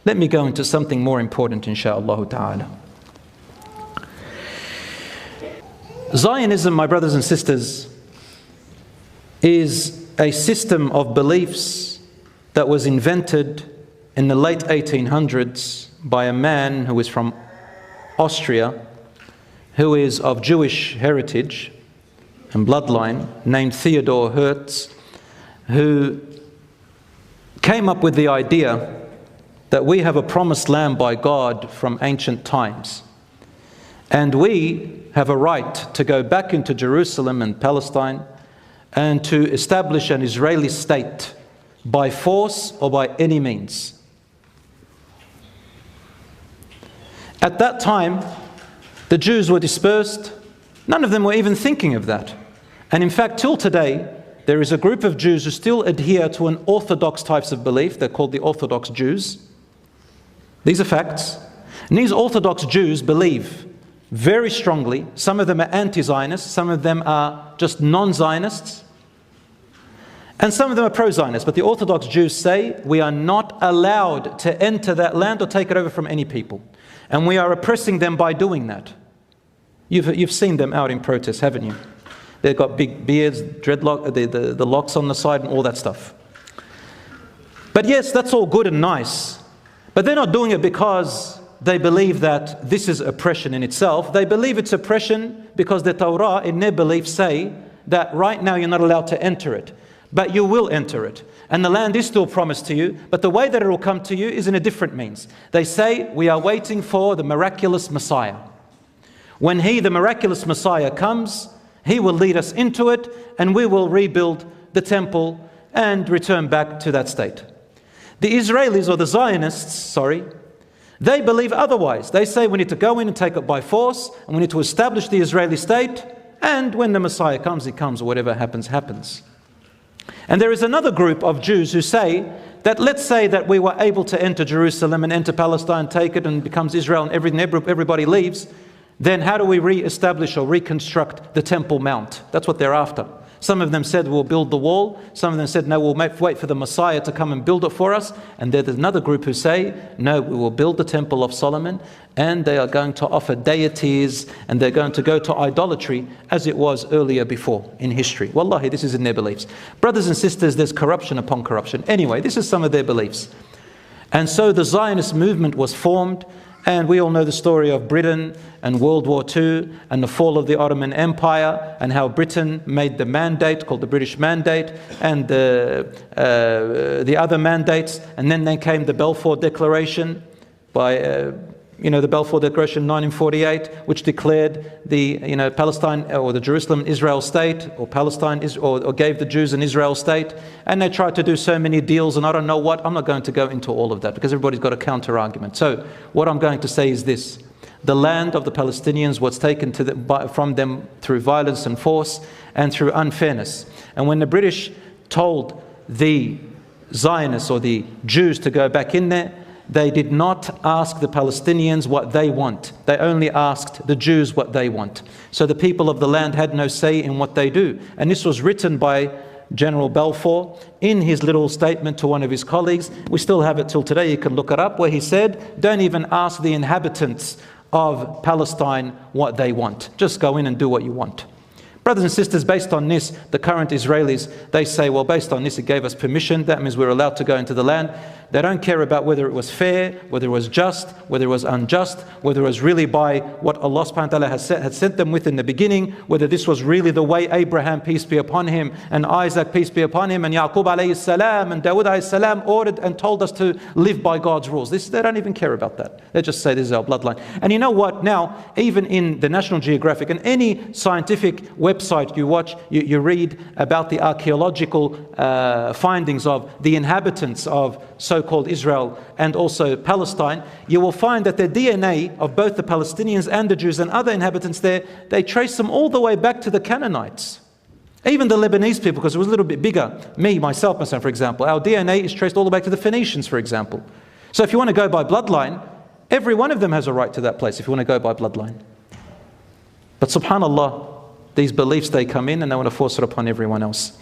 Let me go into something more important, insha'Allah ta'ala. Zionism, my brothers and sisters, is a system of beliefs that was invented in the late 1800s by a man who is from Austria, who is of Jewish heritage and bloodline, named Theodor Herz, who came up with the idea that we have a promised land by God from ancient times, and we have a right to go back into Jerusalem and Palestine and to establish an Israeli state by force or by any means. At that time, the Jews were dispersed. None of them were even thinking of that. And in fact, till today, there is a group of Jews who still adhere to an orthodox types of belief. They're called the Orthodox Jews. These are facts. And these Orthodox Jews believe very strongly. Some of them are anti-Zionists, some of them are just non-Zionists, and some of them are pro-Zionists. But the Orthodox Jews say we are not allowed to enter that land or take it over from any people. And we are oppressing them by doing that. You've seen them out in protest, haven't you? They've got big beards, dreadlock, the locks on the side and all that stuff. But yes, that's all good and nice. But they're not doing it because they believe that this is oppression in itself. They believe it's oppression because the Torah, in their belief, say that right now you're not allowed to enter it. But you will enter it. And the land is still promised to you, but the way that it will come to you is in a different means. They say, we are waiting for the miraculous Messiah. When He, the miraculous Messiah, comes, He will lead us into it, and we will rebuild the temple and return back to that state. The Israelis, or the Zionists, they believe otherwise. They say we need to go in and take it by force, and we need to establish the Israeli state, and when the Messiah comes, He comes, or whatever happens, happens. And there is another group of Jews who say that, let's say that we were able to enter Jerusalem and enter Palestine, take it, and it becomes Israel, and everybody leaves, then how do we re-establish or reconstruct the Temple Mount? That's what they're after. Some of them said we'll build the wall. Some of them said no, we'll wait for the Messiah to come and build it for us. And there's another group who say no, we will build the Temple of Solomon, and they are going to offer deities, and they're going to go to idolatry as it was earlier before in history. Wallahi, this is in their beliefs. Brothers and sisters, there's corruption upon corruption. Anyway, this is some of their beliefs. And so the Zionist movement was formed. And we all know the story of Britain and World War II and the fall of the Ottoman Empire, and how Britain made the mandate called the British Mandate, and the other mandates. And then came the Balfour Declaration by the Balfour Declaration 1948, which declared the Palestine, or the Jerusalem Israel state, or Palestine or gave the Jews an Israel state. And they tried to do so many deals, and I don't know what. I'm not going to go into all of that because everybody's got a counter argument. So what I'm going to say is this: the land of the Palestinians was taken from them through violence and force and through unfairness. And when the British told the Zionists, or the Jews, to go back in there, they did not ask the Palestinians what they want. They only asked the Jews what they want. So the people of the land had no say in what they do. And this was written by General Balfour in his little statement to one of his colleagues. We still have it till today, you can look it up, where he said, don't even ask the inhabitants of Palestine what they want. Just go in and do what you want. Brothers and sisters, based on this, the current Israelis, they say, well, based on this, it gave us permission. That means we're allowed to go into the land. They don't care about whether it was fair, whether it was just, whether it was unjust, whether it was really by what Allah subhanahu wa ta'ala had sent them with in the beginning, whether this was really the way Abraham, peace be upon him, and Isaac, peace be upon him, and Yaqub alayhi salam, and Dawood alayhi salam ordered and told us to live by God's rules. They don't even care about that. They just say this is our bloodline. And you know what? Now, even in the National Geographic and any scientific website you watch, you read about the archaeological findings of the inhabitants of so-called Israel and also Palestine, you will find that the DNA of both the Palestinians and the Jews and other inhabitants there, they trace them all the way back to the Canaanites. Even the Lebanese people, because it was a little bit bigger. Myself, for example, our DNA is traced all the way back to the Phoenicians, for example. So if you want to go by bloodline, every one of them has a right to that place if you want to go by bloodline. But subhanallah, these beliefs, they come in and they want to force it upon everyone else.